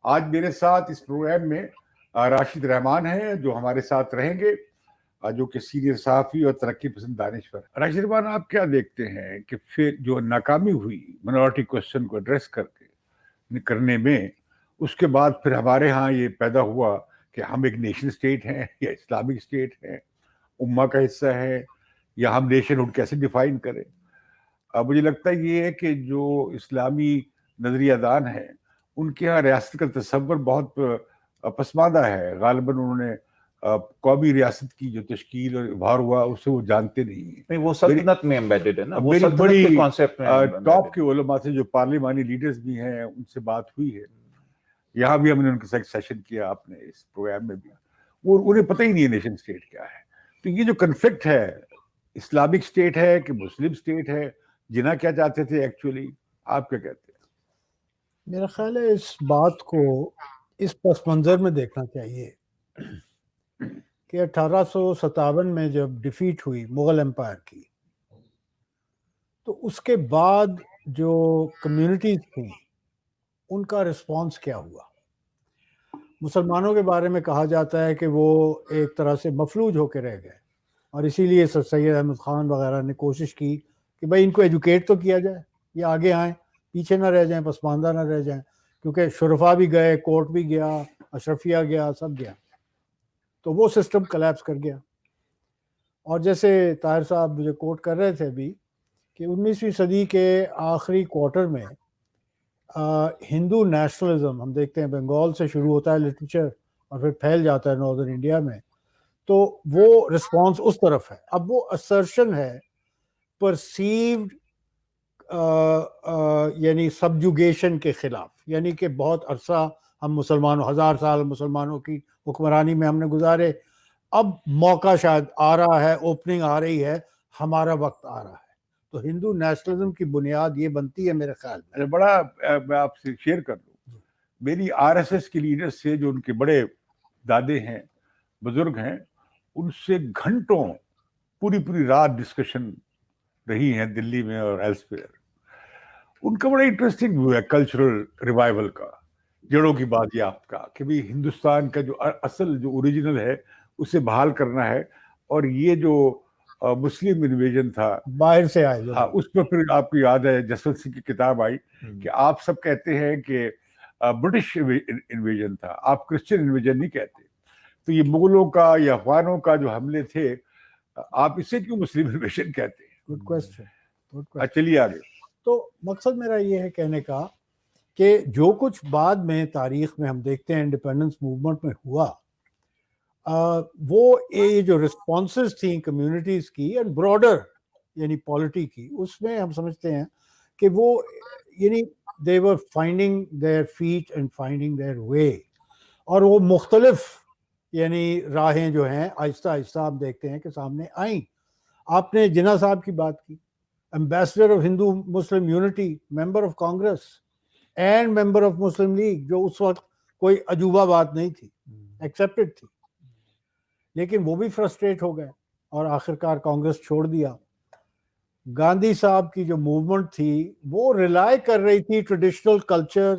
آج میرے ساتھ اس پروگرام میں راشد رحمان ہیں جو ہمارے ساتھ رہیں گے، جو کہ سینئر صحافی اور ترقی پسند دانشور۔ راشد رحمان، آپ کیا دیکھتے ہیں کہ پھر جو ناکامی ہوئی منورٹی کوسچن کو ایڈریس کرنے میں، اس کے بعد پھر ہمارے ہاں یہ پیدا ہوا کہ ہم ایک نیشن اسٹیٹ ہیں یا اسلامک اسٹیٹ ہیں، امہ کا حصہ ہے، یا ہم نیشن ہوڈ کیسے ڈیفائن کریں؟ مجھے لگتا ہے یہ ہے کہ جو اسلامی نظریہ دان ہیں ان کے ہاں ریاست کا تصور بہت پسماندہ ہے۔ غالباً انہوں نے قومی ریاست کی جو تشکیل اور ابھار ہوا اسے وہ جانتے نہیں۔ وہ سلطنت میں امبیڈڈ ہے نا، وہ میری سلطنت بڑی کے کانسیپٹ میں ٹاپ کے علماء سے جو پارلیمانی لیڈرز بھی ہیں ان سے بات ہوئی ہے، یہاں بھی ہم نے ان کے ساتھ سیشن کیا اپنے اس پروگرام میں بھی، انہیں پتہ ہی نہیں ہے نیشن اسٹیٹ کیا ہے۔ تو یہ جو کنفلکٹ ہے، اسلامک اسٹیٹ ہے کہ مسلم اسٹیٹ ہے، جناح کیا چاہتے تھے ایکچولی، آپ کیا کہتے ہیں؟ میرا خیال ہے اس بات کو اس پس منظر میں دیکھنا چاہیے کہ 1857 میں جب ڈیفیٹ ہوئی مغل امپائر کی، تو اس کے بعد جو کمیونٹیز تھیں ان کا رسپانس کیا ہوا۔ مسلمانوں کے بارے میں کہا جاتا ہے کہ وہ ایک طرح سے مفلوج ہو کے رہ گئے، اور اسی لیے سر سید احمد خان وغیرہ نے کوشش کی کہ بھائی ان کو ایجوکیٹ تو کیا جائے، یہ آگے آئیں، پیچھے نہ رہ جائیں، پسماندہ نہ رہ جائیں، کیونکہ شرفا بھی گئے، کورٹ بھی گیا، اشرفیہ گیا، سب گیا، تو وہ سسٹم کلیپس کر گیا۔ اور جیسے طاہر صاحب مجھے کوٹ کر رہے تھے ابھی کہ 19ویں صدی کے آخری کوارٹر میں ہندو نیشنلزم ہم دیکھتے ہیں بنگال سے شروع ہوتا ہے لٹریچر اور پھر پھیل جاتا ہے ناردرن انڈیا میں، تو وہ رسپانس اس طرف ہے۔ اب وہ اسرشن ہے پرسیوڈ یعنی سبجوگیشن کے خلاف، یعنی کہ بہت عرصہ ہم مسلمانوں، 1000 سال مسلمانوں کی حکمرانی میں ہم نے گزارے، اب موقع شاید آ رہا ہے، اوپننگ آ رہی ہے، ہمارا وقت آ رہا ہے۔ تو ہندو نیشنلزم کی بنیاد یہ بنتی ہے میرے خیال میں۔ بڑا میں آپ سے شیئر کر دوں، میری RSS کے لیڈر سے جو ان کے بڑے دادے ہیں، بزرگ ہیں، ان سے گھنٹوں پوری رات ڈسکشن رہی ہیں دلی میں اور ایلسویئر۔ ان کا بڑا انٹرسٹنگ ویو ہے کلچرل ریوائول کا، جڑوں کی بات یافت کا، کہ بھی ہندوستان کا جو اصل جو اوریجنل ہے اسے بحال کرنا ہے، اور یہ جو مسلم انویژن تھا باہر سے آئے، اس پر پھر آپ کو یاد ہے جسونت سنگھ کی کتاب آئی کہ آپ سب کہتے ہیں کہ برٹش انویژن تھا، آپ کرسچن انویژن نہیں کہتے۔ تو یہ مغلوں کا یا افغانوں کا جو حملے تھے، آپ اسے کیوں مسلم انویژن کہتے ہیں؟ Good question. چلیے آگے۔ تو مقصد میرا یہ ہے کہنے کا کہ جو کچھ بعد میں تاریخ میں ہم دیکھتے ہیں انڈیپینڈنس موومنٹ میں ہوا، وہ یہ جو رسپانسز تھیں کمیونٹیز کی اینڈ براڈر یعنی پالیٹی کی، اس میں ہم سمجھتے ہیں کہ وہ یعنی they were finding their feet and finding their way، اور وہ مختلف یعنی راہیں جو ہیں آہستہ آہستہ ہم دیکھتے ہیں کہ سامنے آئیں۔ آپ نے جناح صاحب کی بات کی، ambassador of Hindu Muslim unity, member of Congress and member of Muslim league, جو اس وقت کوئی عجوبہ بات نہیں تھی، ایکسیپٹڈ تھی، لیکن وہ بھی فرسٹریٹ ہو گئے اور آخرکار کانگریس چھوڑ دیا۔ گاندھی صاحب کی جو موومنٹ تھی وہ ریلائی کر رہی تھی ٹریڈیشنل کلچر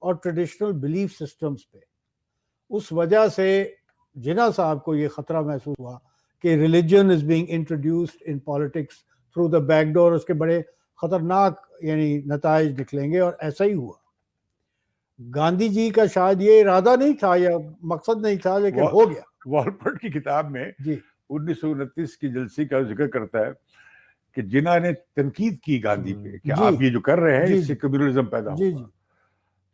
اور ٹریڈیشنل بلیف سسٹمز پہ، اس وجہ سے جناح صاحب کو یہ خطرہ محسوس ہوا کہ religion is being introduced in politics through the back door, اس کے بڑے خطرناک یعنی نتائج نکلیں گے، اور ایسا ہی ہوا۔ گاندھی جی کا شاید یہ ارادہ نہیں تھا یا مقصد نہیں تھا، لیکن ہو گیا۔ والپٹ کی کتاب میں جی 1929 کی جلسے کا ذکر کرتا ہے کہ جناح نے تنقید کی گاندھی پہ کہ جی آپ یہ جو کر رہے ہیں جی اس سے کمیونزم پیدا جی ہوگا،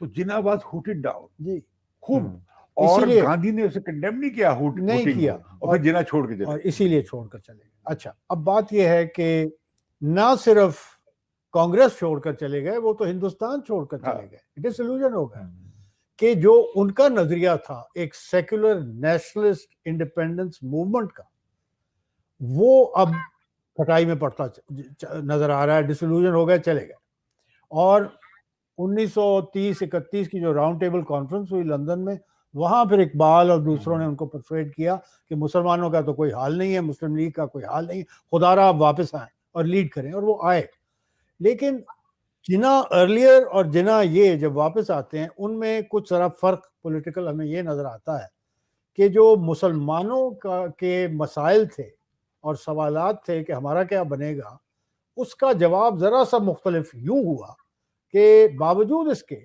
تو جناح واز ہوٹڈ ڈاؤن جی خوب، اسی اور لیے گاندھی نے اسے کنڈیم نہیں کیا، نہیں کیا، اور پھر جناح چھوڑ کے اور چلے۔ اسی لیے چھوڑ کر چلے گئے۔ اچھا، اب بات یہ ہے کہ نہ صرف کانگریس چھوڑ کر چلے گئے، وہ تو ہندوستان چھوڑ کر چلے گئے، ڈس ایلوژن ہو گئے کہ جو ان کا نظریہ تھا ایک سیکولر نیشنلسٹ انڈیپینڈنس موومنٹ کا، وہ اب کھٹائی میں پڑتا نظر آ رہا ہے، ڈس ایلوژن ہو گئے، چلے گئے۔ اور 1930-31 کی جو راؤنڈ ٹیبل کانفرنس ہوئی لندن میں، وہاں پھر اقبال اور دوسروں نے ان کو پرسویٹ کیا کہ مسلمانوں کا تو کوئی حال نہیں ہے، مسلم لیگ کا کوئی حال نہیں ہے، خدا را آپ واپس آئیں اور لیڈ کریں، اور وہ آئے۔ لیکن جنا ارلیئر اور جنا یہ جب واپس آتے ہیں ان میں کچھ ذرا فرق پولیٹیکل ہمیں یہ نظر آتا ہے کہ جو مسلمانوں کے مسائل تھے اور سوالات تھے کہ ہمارا کیا بنے گا، اس کا جواب ذرا سا مختلف یوں ہوا کہ باوجود اس کے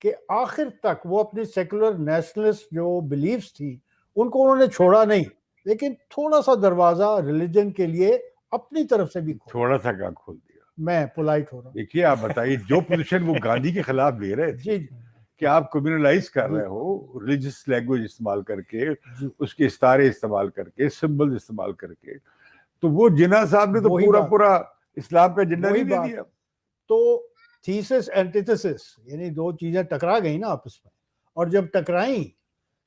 کہ آخر تک وہ اپنی سیکولر نیشنلسٹ جو بلیفز تھی ان کو انہوں نے چھوڑا نہیں، لیکن تھوڑا سا دروازہ ریلیجن کے لیے اپنی طرف سے بھی کھولا۔ تھوڑا سا کیا کھول دیا؟ میں پولائٹ ہو رہا ہوں۔ دیکھیے آپ بتائیے، جو پوزیشن وہ گاندھی کے خلاف لے رہے تھے جی کہ آپ کمیونلائز کر رہے ہو، ریلیجس لینگویج استعمال کر کے، جی اس کے استارے استعمال کر کے، سمبل استعمال کر کے، تو وہ جناح صاحب نے تو وہی پورا بات، پورا اسلام کا جھنڈا وہی نہیں دے بات۔ دیا۔ تو تھیسس اینٹیتھسس یعنی دو چیزیں ٹکرا گئی نا آپس میں، اور جب ٹکرائیں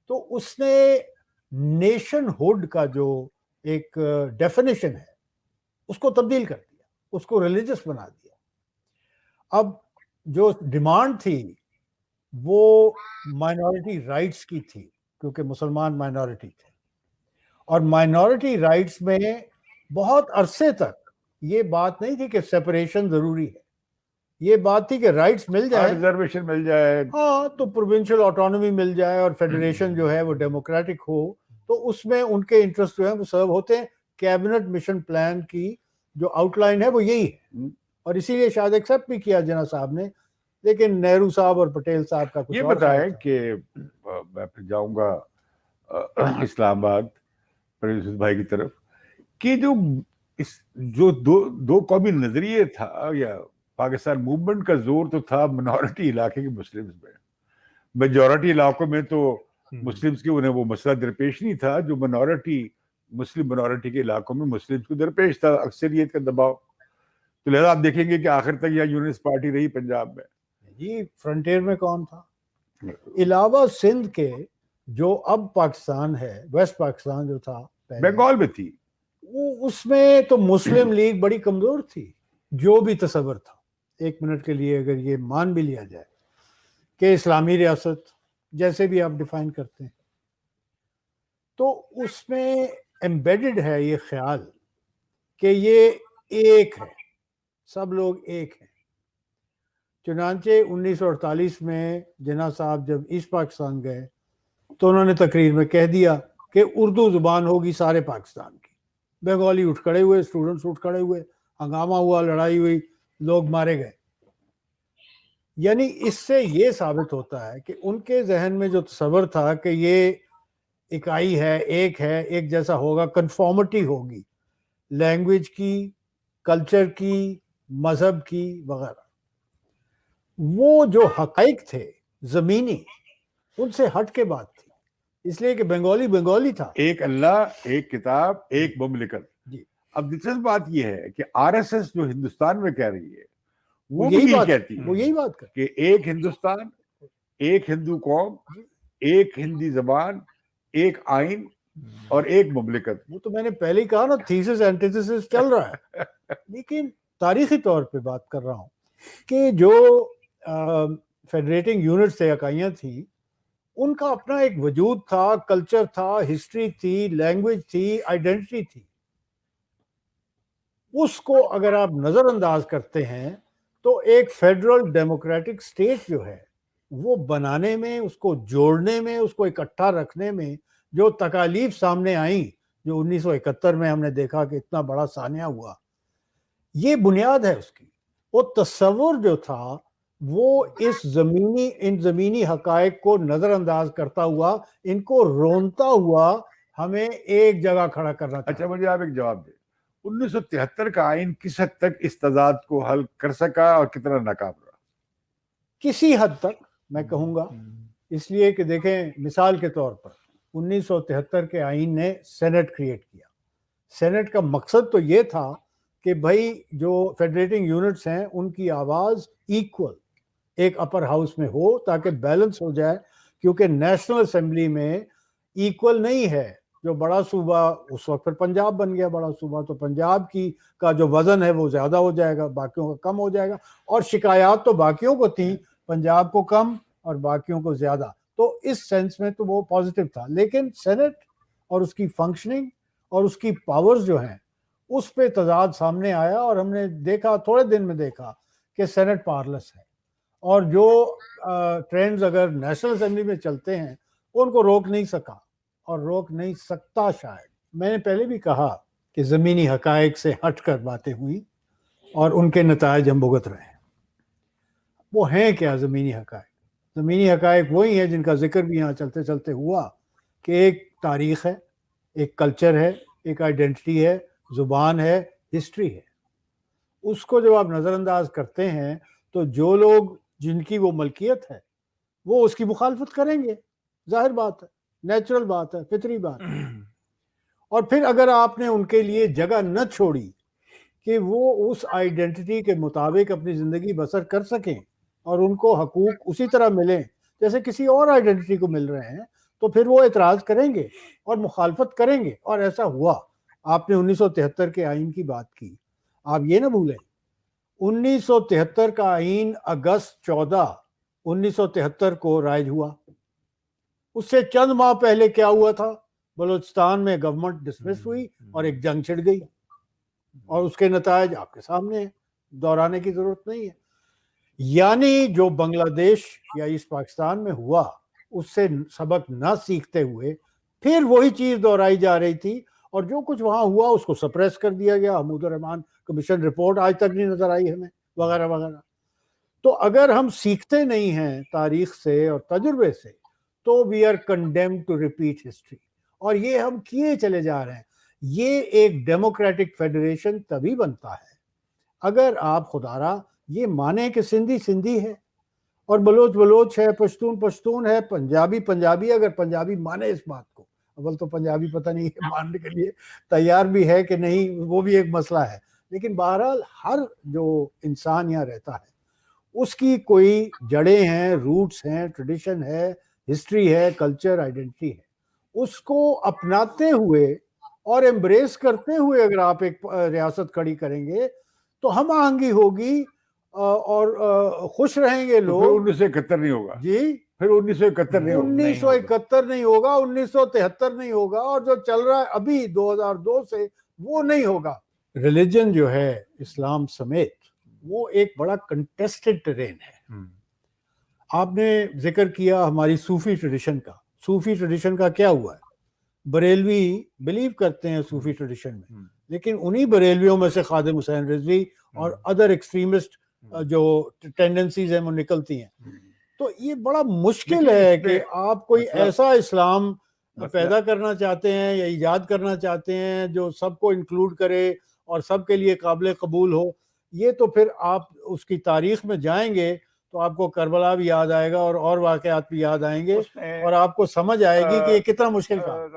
تو اس نے نیشن ہوڈ کا جو ایک ڈیفینیشن ہے اس کو تبدیل کر دیا، اس کو ریلیجس بنا دیا۔ اب جو ڈیمانڈ تھی وہ مائنورٹی رائٹس کی تھی، کیونکہ مسلمان مائنورٹی تھے، اور مائنورٹی رائٹس میں بہت عرصے تک یہ بات نہیں تھی کہ سیپریشن ضروری ہے، یہ بات تھی کہ رائٹس مل جائے، ریزرویشن مل جائے، ہاں تو پروونشل آٹونومی مل جائے اور فیڈریشن جو ہے وہ ڈیموکریٹک ہو، تو اس میں ان کے انٹرسٹ جو ہیں وہ سرو ہوتے ہیں۔ کیبنٹ مشن پلان کی جو آؤٹ لائن ہے وہ یہی ہے، اور اسی لیے شاید ایکسیپٹ بھی کیا جناح صاحب نے، لیکن نہرو صاحب اور پٹیل صاحب کا کچھ یہ اور بتائیں خیال تھا۔ کہ میں پھر جاؤں گا اسلام آباد پرویز یوسف بھائی کی طرف، کہ جو دو قومی نظریے تھا یا پاکستان موومنٹ کا زور تو تھا منورٹی علاقے کے مسلمز میں، میجورٹی علاقوں میں تو مسلمز کے انہیں وہ مسئلہ درپیش نہیں تھا جو مسلم منورٹی کے علاقوں میں مسلمز کو درپیش تھا، اکثریت کا دباؤ۔ تو لہذا آپ دیکھیں گے کہ آخر تک یہاں یونس پارٹی رہی پنجاب میں۔ جی فرنٹیئر میں کون تھا علاوہ سندھ کے؟ جو اب پاکستان ہے، ویسٹ پاکستان جو تھا پہلے، بنگال میں تھی، اس میں تو مسلم لیگ بڑی کمزور تھی، جو بھی تصور تھا۔ ایک منٹ کے لیے اگر یہ مان بھی لیا جائے کہ اسلامی ریاست جیسے بھی آپ ڈیفائن کرتے ہیں، تو اس میں ایمبیڈڈ ہے یہ خیال کہ یہ ایک ہے، سب لوگ ایک ہیں۔ چنانچہ 1948 میں جناح صاحب جب ایسٹ پاکستان گئے تو انہوں نے تقریر میں کہہ دیا کہ اردو زبان ہوگی سارے پاکستان کی۔ بنگالی اٹھ کھڑے ہوئے، اسٹوڈنٹس اٹھ کھڑے ہوئے، ہنگامہ ہوا، لڑائی ہوئی، لوگ مارے گئے۔ یعنی اس سے یہ ثابت ہوتا ہے کہ ان کے ذہن میں جو تصور تھا کہ یہ اکائی ہے، ایک جیسا ہوگا، کنفارمٹی ہوگی لینگویج کی، کلچر کی، مذہب کی وغیرہ، وہ جو حقائق تھے زمینی ان سے ہٹ کے بات تھی، اس لیے کہ بنگالی تھا۔ ایک اللہ، ایک کتاب، ایک مملکت۔ جی اب دلچسپ بات یہ ہے کہ آر ایس ایس جو ہندوستان میں کہہ رہی ہے وہ یہی بھی بات کہتی ہے وہ یہی بات کر کہ ایک ہندوستان، ایک ہندو قوم، ایک ہندی زبان، ایک آئین اور ایک مملکت۔ وہ تو میں نے پہلے ہی کہا نا، تھیسس اینٹیتھسس چل رہا ہے، لیکن تاریخی طور پہ بات کر رہا ہوں کہ جو فیڈریٹنگ یونٹس تھے، اکائیاں تھیں، ان کا اپنا ایک وجود تھا، کلچر تھا، ہسٹری تھی، لینگویج تھی، آئیڈینٹی تھی۔ اس کو اگر آپ نظر انداز کرتے ہیں تو ایک فیڈرل ڈیموکریٹک سٹیٹ جو ہے وہ بنانے میں، اس کو جوڑنے میں، اس کو اکٹھا رکھنے میں جو تکالیف سامنے آئیں، جو 1971 میں ہم نے دیکھا کہ اتنا بڑا سانحہ ہوا، یہ بنیاد ہے اس کی۔ وہ تصور جو تھا وہ ان زمینی حقائق کو نظر انداز کرتا ہوا، ان کو رونتا ہوا ہمیں ایک جگہ کھڑا کرنا چاہتا۔ اچھا مجھے آپ ایک جواب دیں، 1973 کا آئین کس حد تک اس تضاد کو حل کر سکا اور کتنا ناکام رہا؟ کسی حد تک میں کہوں گا، اس لیے کہ دیکھیں مثال کے طور پر 1973 کے آئین نے سینٹ کریٹ کیا۔ سینٹ کا مقصد تو یہ تھا کہ بھائی جو فیڈریٹنگ یونٹس ہیں ان کی آواز ایکول ایک اپر ہاؤس میں ہو تاکہ بیلنس ہو جائے، کیونکہ نیشنل اسمبلی میں ایکول نہیں ہے۔ جو بڑا صوبہ اس وقت پھر پنجاب بن گیا بڑا صوبہ، تو پنجاب کا جو وزن ہے وہ زیادہ ہو جائے گا، باقیوں کا کم ہو جائے گا، اور شکایات تو باقیوں کو تھیں، پنجاب کو کم اور باقیوں کو زیادہ۔ تو اس سینس میں تو وہ پازیٹیو تھا، لیکن سینٹ اور اس کی فنکشننگ اور اس کی پاورز جو ہیں اس پہ تضاد سامنے آیا، اور ہم نے دیکھا، تھوڑے دن میں دیکھا کہ سینٹ پارلس ہے، اور جو ٹرینڈز اگر نیشنل اسمبلی میں چلتے ہیں ان کو روک نہیں سکا اور روک نہیں سکتا شاید۔ میں نے پہلے بھی کہا کہ زمینی حقائق سے ہٹ کر باتیں ہوئیں اور ان کے نتائج ہم بھگت رہے ہیں۔ وہ ہیں کیا زمینی حقائق؟ زمینی حقائق وہی ہیں جن کا ذکر بھی یہاں چلتے چلتے ہوا، کہ ایک تاریخ ہے، ایک کلچر ہے، ایک آئیڈینٹی ہے، زبان ہے، ہسٹری ہے۔ اس کو جب آپ نظر انداز کرتے ہیں تو جو لوگ جن کی وہ ملکیت ہے وہ اس کی مخالفت کریں گے، ظاہر بات ہے، نیچرل بات ہے، فطری بات ہے۔ اور پھر اگر آپ نے ان کے لیے جگہ نہ چھوڑی کہ وہ اس آئیڈینٹی کے مطابق اپنی زندگی بسر کر سکیں اور ان کو حقوق اسی طرح ملیں جیسے کسی اور آئیڈینٹی کو مل رہے ہیں، تو پھر وہ اعتراض کریں گے اور مخالفت کریں گے، اور ایسا ہوا۔ آپ نے 1973 کے آئین کی بات کی، آپ یہ نہ بھولیں 1973 کا آئین اگست 14 1973 کو رائج ہوا۔ اس سے چند ماہ پہلے کیا ہوا تھا؟ بلوچستان میں گورنمنٹ ڈسمس ہوئی اور ایک جنگ چھڑ گئی، اور اس کے نتائج آپ کے سامنے ہیں، دہرانے کی ضرورت نہیں ہے۔ یعنی جو بنگلہ دیش یا ایسٹ پاکستان میں ہوا اس سے سبق نہ سیکھتے ہوئے پھر وہی چیز دہرائی جا رہی تھی، اور جو کچھ وہاں ہوا اس کو سپریس کر دیا گیا۔ حمود الرحمان کمیشن رپورٹ آج تک نہیں نظر آئی ہمیں، وغیرہ وغیرہ۔ تو اگر ہم سیکھتے نہیں ہیں تاریخ سے اور تجربے سے تو we are condemned to repeat history, اور یہ ہم کیے چلے جا رہے ہیں۔ یہ ایک ڈیموکریٹک فیڈریشن تبھی بنتا ہے اگر آپ خدارا یہ مانیں کہ سندھی سندھی ہے اور بلوچ بلوچ ہے، پشتون پشتون ہے، پنجابی پنجابی، اگر پنجابی مانے اس بات کو۔ اول تو پنجابی پتہ نہیں ہے ماننے کے لیے تیار بھی ہے کہ نہیں، وہ بھی ایک مسئلہ ہے، لیکن بہرحال ہر جو انسان یہاں رہتا ہے اس کی کوئی جڑیں ہیں، روٹس ہیں، ٹریڈیشن ہے، ہسٹری ہے، کلچر، آئیڈینٹی ہے۔ اس کو اپناتے ہوئے اور ایمبریس کرتے ہوئے اگر آپ ایک ریاست کھڑی کریں گے تو ہم آہنگی ہوگی اور خوش رہیں گے لوگ۔ 1971 نہیں ہوگا جی، پھر 1971 نہیں ہوگا، 1971 نہیں ہوگا، 1973 نہیں ہوگا، اور جو چل رہا ہے ابھی 2002 سے وہ نہیں ہوگا۔ ریلیجن جو ہے اسلام سمیت وہ ایک بڑا کنٹیسٹڈ ٹرین ہے۔ آپ نے ذکر کیا ہماری صوفی ٹریڈیشن کا۔ صوفی ٹریڈیشن کا کیا ہوا ہے؟ بریلوی بلیو کرتے ہیں صوفی ٹریڈیشن میں، لیکن انہی بریلویوں میں سے خادم حسین رضوی اور ادر ایکسٹریمسٹ جو ٹینڈنسیز ہیں وہ نکلتی ہیں۔ تو یہ بڑا مشکل ہے کہ آپ کوئی ایسا اسلام پیدا کرنا چاہتے ہیں یا ایجاد کرنا چاہتے ہیں جو سب کو انکلوڈ کرے اور سب کے لیے قابل قبول ہو۔ یہ تو پھر آپ اس کی تاریخ میں جائیں گے تو آپ کو کربلا بھی یاد آئے گا اور واقعات بھی یاد آئیں گے، اور آپ کو سمجھ آئے گی کہ یہ کتنا مشکل کام۔